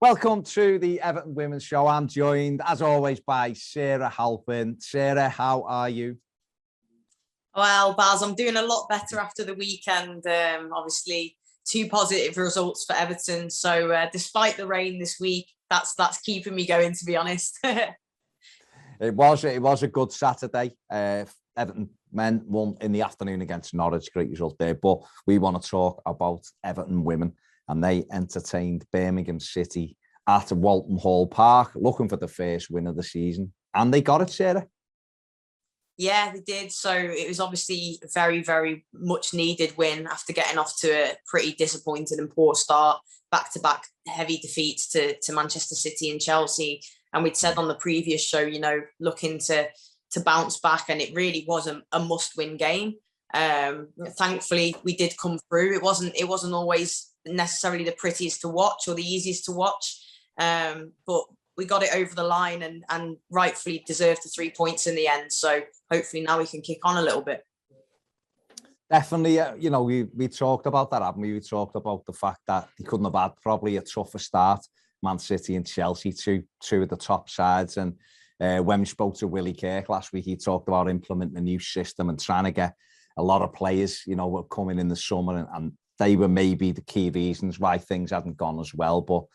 Welcome to the Everton Women's Show. I'm joined, as always, by Sarah Halpin. Sarah, how are you? Well, Baz, I'm doing a lot better after the weekend. Obviously, 2 positive results for Everton. So despite the rain this week, that's keeping me going, to be honest. It was a good Saturday. Everton men won in the afternoon against Norwich. Great result there. But we want to talk about Everton women. And they entertained Birmingham City at Walton Hall Park, looking for the first win of the season. And they got it, Sarah. Yeah, they did. So it was obviously a very, very much needed win after getting off to a pretty disappointing and poor start. Back-to-back heavy defeats to Manchester City and Chelsea. And we'd said on the previous show, looking to bounce back. And it really was a must-win game. Thankfully, we did come through. It wasn't always necessarily the prettiest to watch or the easiest to watch, but we got it over the line and rightfully deserved the 3 points in the end. So hopefully now we can kick on a little bit. Definitely, we talked about that, haven't we? We talked about the fact that they couldn't have had probably a tougher start. Man City and Chelsea, two of the top sides. And when we spoke to Willie Kirk last week, he talked about implementing a new system and trying to get a lot of players, were coming in the summer and they were maybe the key reasons why things hadn't gone as well. But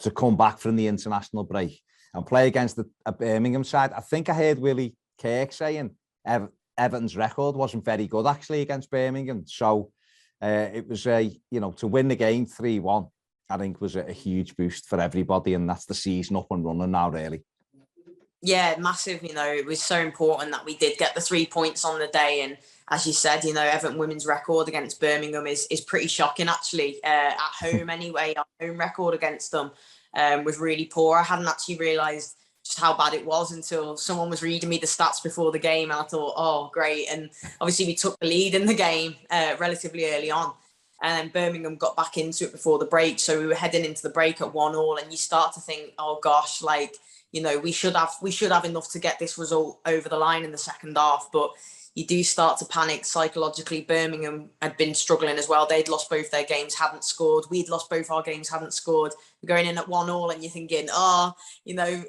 to come back from the international break and play against a Birmingham side, I think I heard Willie Kirk saying Everton's record wasn't very good actually against Birmingham. So it was to win the game 3-1, I think was a huge boost for everybody. And that's the season up and running now, really. Yeah, massive. It was so important that we did get the 3 points on the day. And as you said, Everton women's record against Birmingham is pretty shocking, actually. At home anyway, our home record against them was really poor. I hadn't actually realised just how bad it was until someone was reading me the stats before the game. And I thought, oh, great. And obviously we took the lead in the game relatively early on. And then Birmingham got back into it before the break. So we were heading into the break at 1-1. And you start to think, oh, gosh, we should have enough to get this result over the line in the second half. But you do start to panic psychologically. Birmingham had been struggling as well. They'd lost both their games, hadn't scored. We'd lost both our games, hadn't scored. We're going in at 1-1 and you're thinking,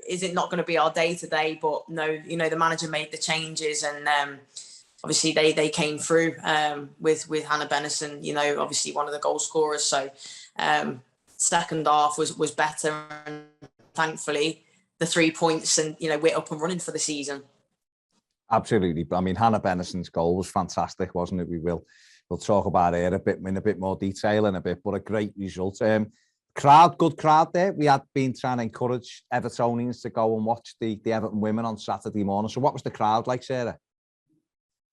is it not going to be our day today? But no, the manager made the changes and obviously they came through with Hanna Bennison, obviously one of the goal scorers. So second half was better and thankfully the 3 points and, we're up and running for the season. Absolutely. I mean, Hanna Bennison's goal was fantastic, wasn't it? We'll talk about it in a bit more detail in a bit, but a great result. Good crowd there. We had been trying to encourage Evertonians to go and watch the Everton women on Saturday morning. So what was the crowd like, Sarah?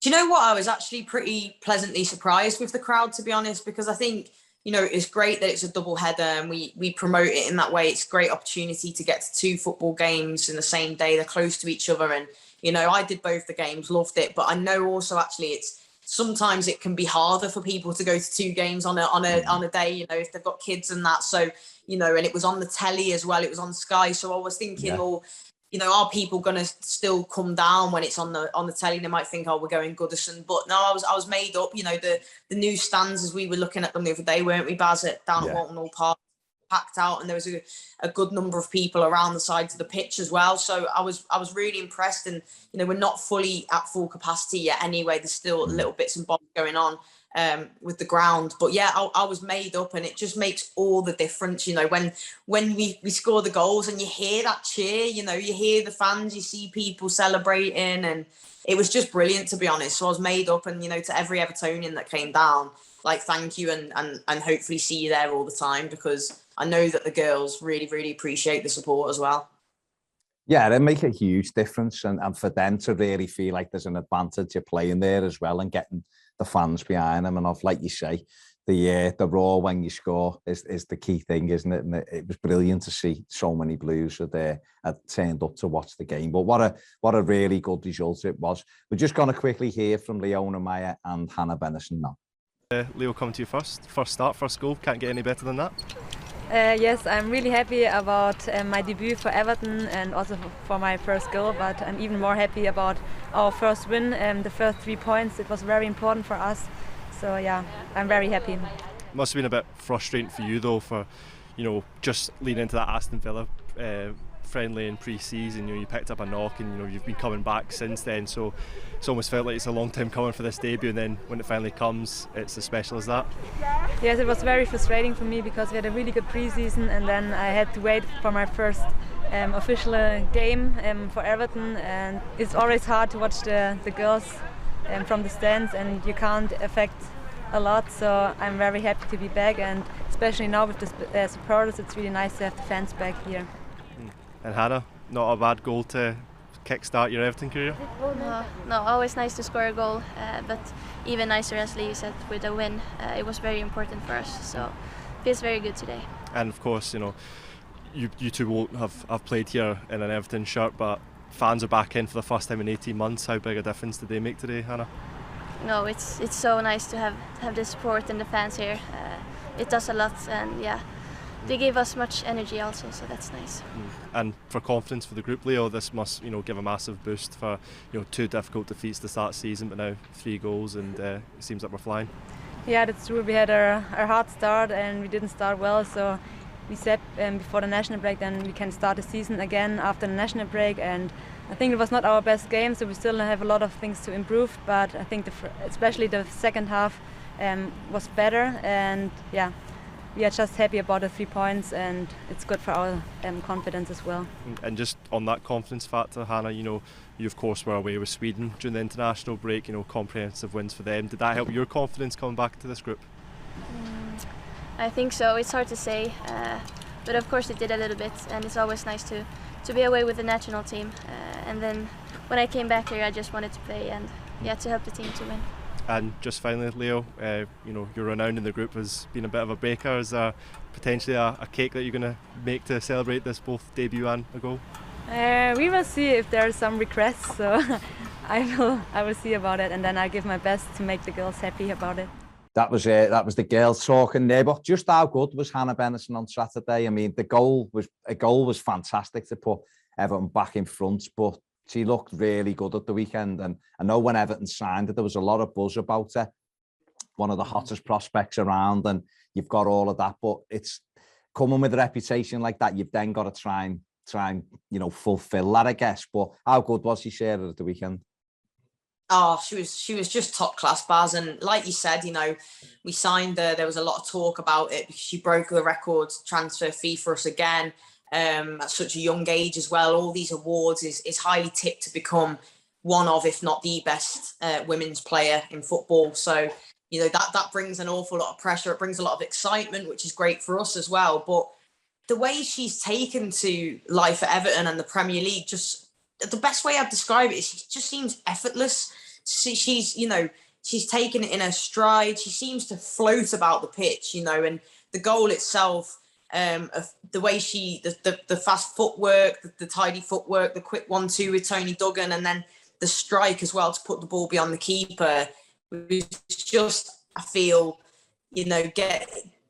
Do you know what? I was actually pretty pleasantly surprised with the crowd, to be honest, because I think, it's great that it's a double header and we promote it in that way. It's a great opportunity to get to 2 football games in the same day. They're close to each other and, I did both the games, loved it. But I know also actually sometimes it can be harder for people to go to 2 games on a day, if they've got kids and that. So, and it was on the telly as well. It was on Sky. So I was thinking, are people going to still come down when it's on the telly? They might think, we're going Goodison. But no, I was made up. The new stands as we were looking at them the other day, weren't we, Baz, down at Walton Hall Park, packed out, and there was a good number of people around the sides of the pitch as well. So I was really impressed. And we're not fully at full capacity yet. Anyway, there's still little bits and bobs going on with the ground. But yeah, I was made up, and it just makes all the difference. When we score the goals and you hear that cheer, you hear the fans, you see people celebrating, and it was just brilliant, to be honest. So I was made up, and to every Evertonian that came down, thank you, and hopefully see you there all the time, because I know that the girls really, really appreciate the support as well. Yeah, they make a huge difference, and for them to really feel like there's an advantage of playing there as well and getting the fans behind them. And like you say, the roar when you score is the key thing, isn't it? And it was brilliant to see so many Blues had turned up to watch the game. But what a really good result it was. We're just going to quickly hear from Leona Meyer and Hanna Bennison now. Leo, coming to you first start, first goal. Can't get any better than that. Yes, I'm really happy about my debut for Everton and also for my first goal, but I'm even more happy about our first win, the first 3 points. It was very important for us. So yeah, I'm very happy. Must have been a bit frustrating for you though, for you know, just leading into that Aston Villa friendly in pre-season, you know, you picked up a knock, and you know, you've been coming back since then, so it's almost felt like it's a long time coming for this debut, and then when it finally comes, it's as special as that. Yes, it was very frustrating for me because we had a really good pre-season, and then I had to wait for my first official game for Everton, and it's always hard to watch the girls from the stands, and you can't affect a lot, so I'm very happy to be back, and especially now with the supporters, it's really nice to have the fans back here. And Hannah, not a bad goal to kickstart your Everton career? No, always nice to score a goal, but even nicer, as Lee said, with a win. It was very important for us, so it feels very good today. And of course, you know, you two won't have played here in an Everton shirt, but fans are back in for the first time in 18 months. How big a difference did they make today, Hannah? No, it's so nice to have the support and the fans here. It does a lot, and yeah, they gave us much energy also, so that's nice. And for confidence for the group, Leo, this must, you know, give a massive boost for, you know, 2 difficult defeats to start the season, but now 3 goals, and it seems like we're flying. Yeah, that's true. We had our hard start, and we didn't start well, so we said before the national break then we can start the season again after the national break, and I think it was not our best game, so we still have a lot of things to improve, but I think especially the second half was better, and yeah, we are just happy about the 3 points, and it's good for our confidence as well. And just on that confidence factor, Hannah, you know, you of course were away with Sweden during the international break, you know, comprehensive wins for them. Did that help your confidence coming back to this group? I think so. It's hard to say, but of course it did a little bit, and it's always nice to be away with the national team. And then when I came back here, I just wanted to play and to help the team to win. And just finally, Leo, you know, you're renowned in the group as being a bit of a baker. Is there potentially a cake that you're going to make to celebrate this both debut and a goal? We will see if there are some requests, so I will see about it, and then I'll give my best to make the girls happy about it. That was the girls talking there, but just how good was Hanna Bennison on Saturday? I mean, the goal was fantastic to put Everton back in front, but she looked really good at the weekend, and I know when Everton signed her, there was a lot of buzz about her. One of the hottest prospects around, and you've got all of that, but it's coming with a reputation like that, you've then got to try and you know, fulfill that, I guess. But how good was she, Sarah, at the weekend? Oh, she was just top class, Baz, and like you said, you know, we signed her. There was a lot of talk about it because she broke the record transfer fee for us again. At such a young age as well. All these awards is highly tipped to become one of, if not the best women's player in football. So, you know, that brings an awful lot of pressure. It brings a lot of excitement, which is great for us as well. But the way she's taken to life at Everton and the Premier League, just the best way I'd describe it is she just seems effortless. She's, you know, she's taken it in her stride. She seems to float about the pitch, you know, and the goal itself, of the way the fast footwork, the tidy footwork, the quick 1-2 with Tony Duggan, and then the strike as well to put the ball beyond the keeper. It's just, I feel, you know,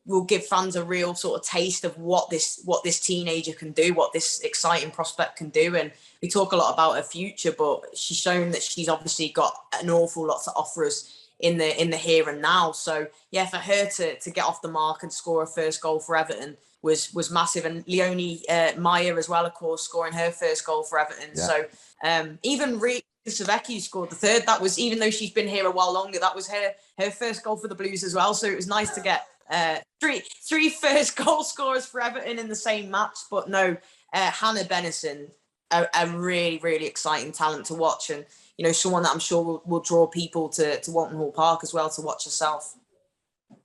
will give fans a real sort of taste of what this teenager can do, what this exciting prospect can do. And we talk a lot about her future, but she's shown that she's obviously got an awful lot to offer us in the here and now. So yeah, for her to get off the mark and score her first goal for Everton was massive. And Leonie Meyer as well, of course, scoring her first goal for Everton. Yeah. So even Savecki scored the third. That was, even though she's been here a while longer, that was her first goal for the Blues as well. So it was nice to get three first goal scorers for Everton in the same match. But no, Hanna Bennison, a really, really exciting talent to watch, and you know, someone that I'm sure will draw people to Walton Hall Park as well to watch herself.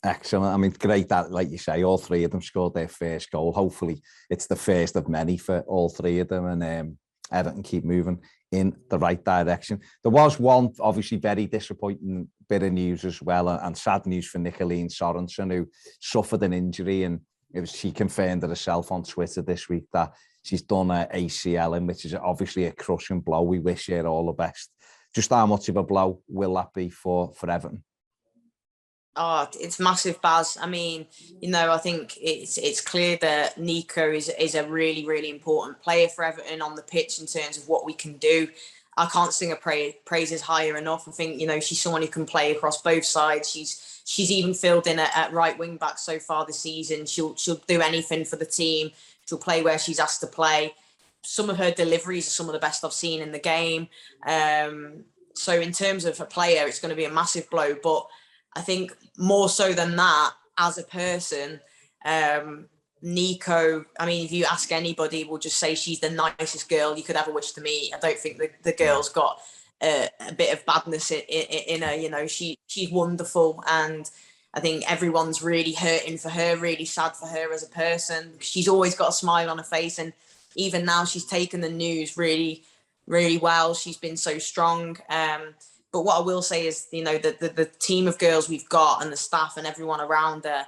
Excellent. I mean, great that, like you say, all 3 of them scored their first goal. Hopefully it's the first of many for all 3 of them, and Everton keep moving in the right direction. There was one obviously very disappointing bit of news as well, and sad news for Nicoline Sorensen, who suffered an injury, and she confirmed it herself on Twitter this week that she's done an ACL, which is obviously a crushing blow. We wish her all the best. Just how much of a blow will that be for Everton? Oh, it's massive, Baz. I mean, you know, I think it's clear that Nico is a really, really important player for Everton on the pitch in terms of what we can do. I can't sing her praises higher enough. I think, you know, she's someone who can play across both sides. she's even filled in at right wing back so far this season. She'll do anything for the team. She'll play where she's asked to play. Some of her deliveries are some of the best I've seen in the game. So in terms of a player, it's going to be a massive blow. But I think more so than that, as a person, Nico, I mean, if you ask anybody, will just say she's the nicest girl you could ever wish to meet. I don't think the girl's got a bit of badness in her. You know, she's wonderful, and I think everyone's really hurting for her, really sad for her as a person. She's always got a smile on her face, and even now she's taken the news really, really well. She's been so strong. But what I will say is, you know, the team of girls we've got and the staff and everyone around her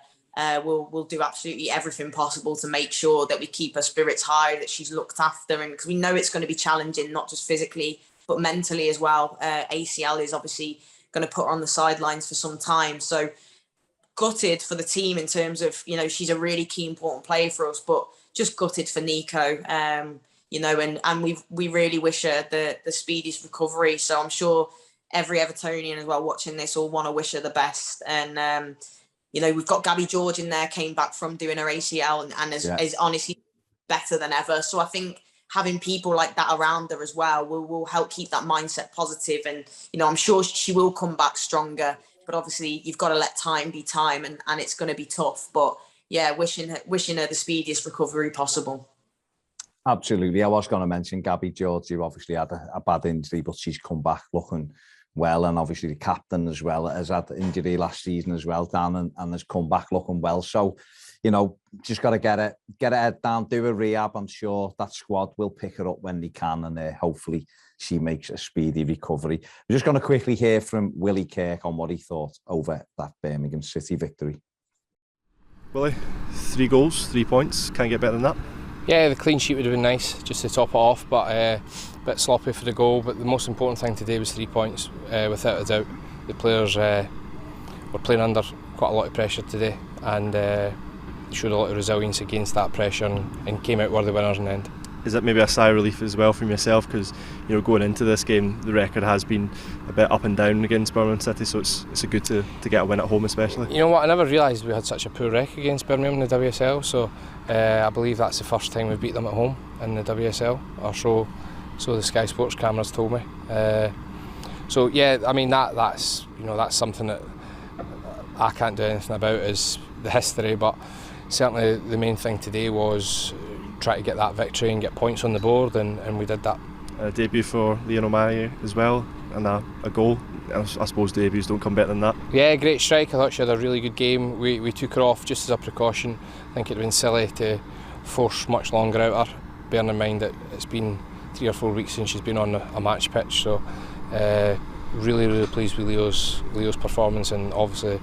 will do absolutely everything possible to make sure that we keep her spirits high, that she's looked after, and because we know it's going to be challenging, not just physically, but mentally as well. ACL is obviously going to put her on the sidelines for some time. So gutted for the team in terms of, you know, she's a really key, important player for us, but just gutted for Nico, you know, and we really wish her the speediest recovery. So I'm sure every Evertonian as well watching this will want to wish her the best. And, you know, we've got Gabby George in there, came back from doing her ACL and is honestly better than ever. So I think having people like that around her as well will help keep that mindset positive. And, you know, I'm sure she will come back stronger, but obviously you've got to let time be time, and it's going to be tough. But yeah, wishing her the speediest recovery possible. Absolutely. I was going to mention Gabby George, who obviously had a bad injury, but she's come back looking well, and obviously the captain as well has had the injury last season as well, Dan, and has come back looking well. So, you know, just got to get her head down, do a rehab. I'm sure that squad will pick her up when they can, and hopefully she makes a speedy recovery. We're just going to quickly hear from Willie Kirk on what he thought over that Birmingham City victory. Willie, 3 goals, 3 points. Can't get better than that. Yeah, the clean sheet would have been nice just to top it off, but a bit sloppy for the goal. But the most important thing today was 3 points, without a doubt. The players were playing under quite a lot of pressure today, and showed a lot of resilience against that pressure and came out worthy winners in the end. Is that maybe a sigh of relief as well from yourself? Because, you know, going into this game, the record has been a bit up and down against Birmingham City, so it's good to get a win at home especially. You know what, I never realised we had such a poor record against Birmingham in the WSL, so I believe that's the first time we've beat them at home in the WSL, or so the Sky Sports cameras told me. So yeah, I mean that's something that I can't do anything about, is the history, but certainly the main thing today was try to get that victory and get points on the board, and we did that. A debut for Leon Mathew as well, and a goal. I suppose debuts don't come better than that. Yeah, great strike. I thought she had a really good game. We took her off just as a precaution. I think it'd been silly to force much longer out her, bearing in mind that it's been 3 or 4 weeks since she's been on a match pitch. So really pleased with Leo's performance, and obviously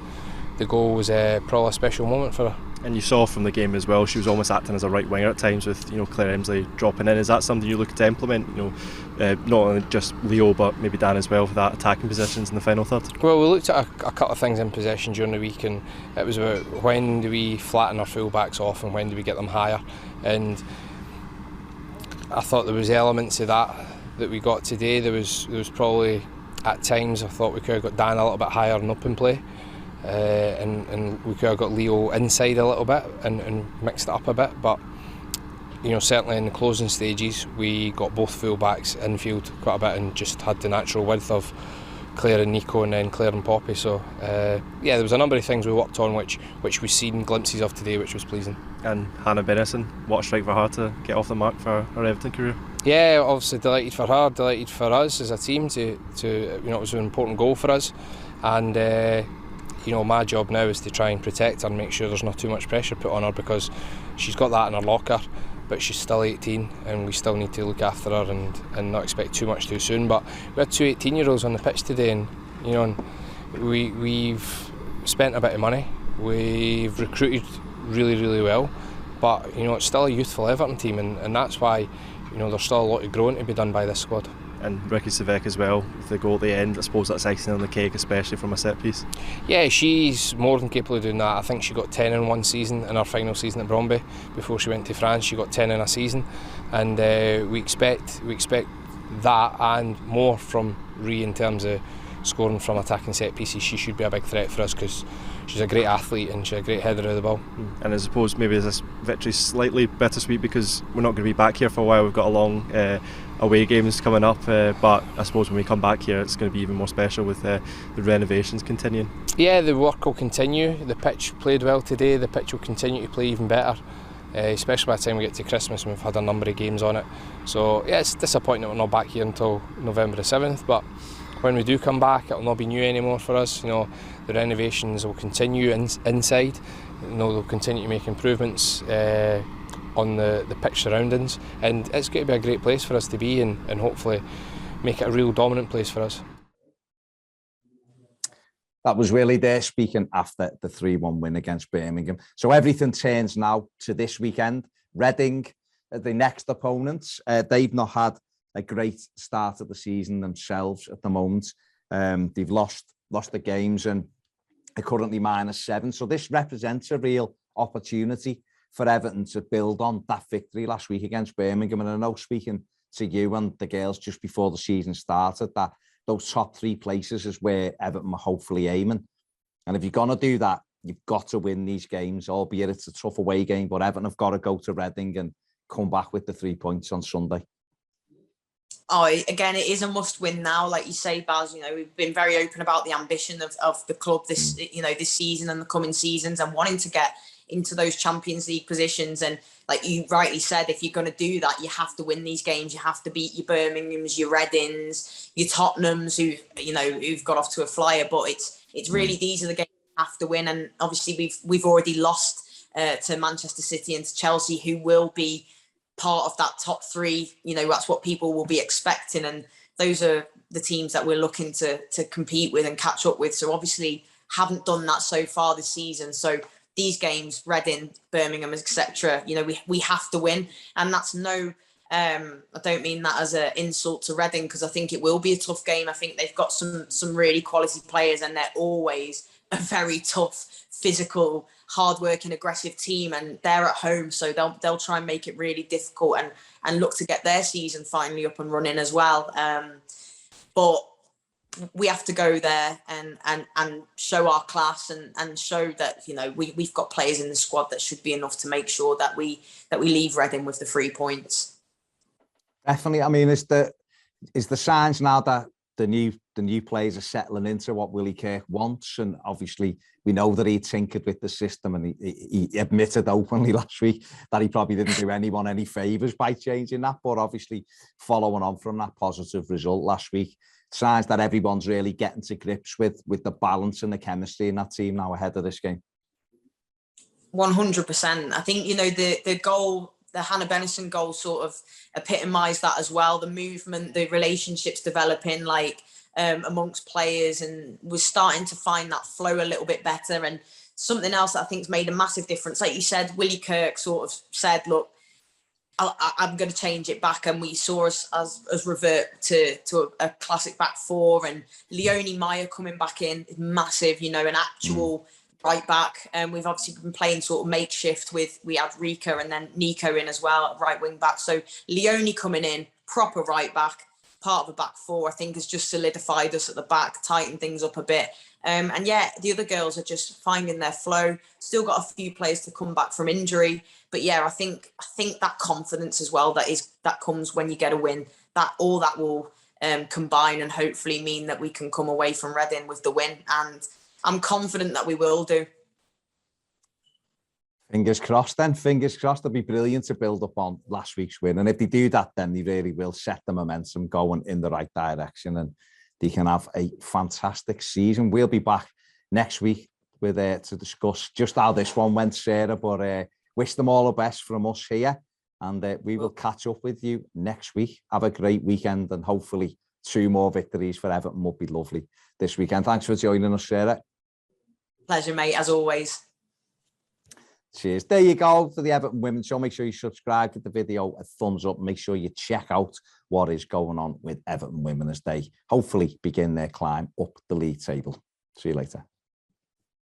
the goal was probably a special moment for her. And you saw from the game as well, she was almost acting as a right winger at times with, you know, Claire Emsley dropping in. Is that something you're looking to implement? You know, not only just Leo but maybe Dan as well for that attacking positions in the final third? Well, we looked at a couple of things in possession during the week, and it was about when do we flatten our full-backs off and when do we get them higher. And I thought there was elements of that we got today. There was probably at times I thought we could have got Dan a little bit higher and up in play. And we could have got Leo inside a little bit and mixed it up a bit, but you know, certainly in the closing stages we got both full-backs infield quite a bit and just had the natural width of Claire and Nico, and then Claire and Poppy. So yeah, there was a number of things we worked on which we've seen glimpses of today, which was pleasing. And Hanna Bennison, what a strike for her to get off the mark for her Everton career. Yeah, obviously delighted for her, delighted for us as a team to you know, it was an important goal for us, and you know, my job now is to try and protect her and make sure there's not too much pressure put on her, because she's got that in her locker, but she's still 18 and we still need to look after her and not expect too much too soon. But we had 2 18-year-olds on the pitch today, and you know, and we've spent a bit of money, we've recruited really well, but you know, it's still a youthful Everton team, and that's why, you know, there's still a lot of growing to be done by this squad. And Ricky Savek as well, with the goal at the end. I suppose that's icing on the cake, especially from a set piece. Yeah, she's more than capable of doing that. I think she got 10 in one season in her final season at Bromby. Before she went to France, she got 10 in a season, and we expect that and more from Ree in terms of scoring from attacking set pieces, she should be a big threat for us because she's a great athlete and she's a great header of the ball. And I suppose maybe this victory slightly bittersweet because we're not going to be back here for a while. We've got a long away games coming up, but I suppose when we come back here it's going to be even more special with the renovations continuing. Yeah, the work will continue. The pitch played well today, the pitch will continue to play even better, especially by the time we get to Christmas and we've had a number of games on it. So yeah, it's disappointing that we're not back here until November the 7th, but when we do come back it'll not be new anymore for us. You know, the renovations will continue inside. You know, they'll continue to make improvements on the pitch surroundings, and it's going to be a great place for us to be and hopefully make it a real dominant place for us. That was Willie there speaking after the 3-1 win against Birmingham. So everything turns now to this weekend. Reading, the next opponents. They've not had a great start of the season themselves at the moment. They've lost the games and are currently -7. So this represents a real opportunity for Everton to build on that victory last week against Birmingham. And I know, speaking to you and the girls just before the season started, that those top 3 places is where Everton are hopefully aiming. And if you're going to do that, you've got to win these games, albeit it's a tough away game, but Everton have got to go to Reading and come back with the 3 points on Sunday. Oh, again, it is a must-win now, like you say, Baz. You know, we've been very open about the ambition of the club this season and the coming seasons, and wanting to get into those Champions League positions. And like you rightly said, if you're going to do that, you have to win these games. You have to beat your Birminghams, your Readings, your Tottenhams, who've got off to a flyer. But it's really, these are the games you have to win. And obviously we've already lost to Manchester City and to Chelsea, who will be part of that top 3. You know, that's what people will be expecting, and those are the teams that we're looking to compete with and catch up with. So obviously haven't done that so far this season. So these games, Reading, Birmingham, etc., you know, we have to win. And that's I don't mean that as an insult to Reading, because I think it will be a tough game. I think they've got some really quality players, and they're always a very tough, physical, hard-working, aggressive team, and they're at home, so they'll try and make it really difficult and look to get their season finally up and running as well. But we have to go there and show our class and show that, you know, we've got players in the squad that should be enough to make sure that we leave Reading with the 3 points. Definitely. I mean, is the signs now that the new players are settling into what Willie Kirk wants, and obviously we know that he tinkered with the system, and he admitted openly last week that he probably didn't do anyone any favours by changing that, but obviously following on from that positive result last week, signs that everyone's really getting to grips with the balance and the chemistry in that team now ahead of this game. 100%. I think, you know, the goal, the Hanna Bennison goal sort of epitomised that as well. The movement, the relationships developing amongst players, and was starting to find that flow a little bit better. And something else that I think's made a massive difference, like you said, Willie Kirk sort of said, look, I'm going to change it back, and we saw us as revert to a classic back 4, and Leonie Meyer coming back in is massive, you know, an actual right back. And we've obviously been playing sort of makeshift we had Rika and then Nico in as well, right wing back. So Leonie coming in, proper right back, part of a back 4, I think has just solidified us at the back, tightened things up a bit. And yeah, the other girls are just finding their flow. Still got a few players to come back from injury, but yeah, I think that confidence as well that comes when you get a win, that all that will combine and hopefully mean that we can come away from Reading with the win. And I'm confident that we will do. Fingers crossed then, fingers crossed. It'll be brilliant to build up on last week's win. And if they do that, then they really will set the momentum going in the right direction, and they can have a fantastic season. We'll be back next week with to discuss just how this one went, Sarah, but wish them all the best from us here, and we will catch up with you next week. Have a great weekend, and hopefully 2 more victories for Everton would be lovely this weekend. Thanks for joining us, Sarah. Pleasure, mate, as always. Cheers. There you go for the Everton Women Show. Make sure you subscribe, give the video a thumbs up. Make sure you check out what is going on with Everton Women as they hopefully begin their climb up the league table. See you later.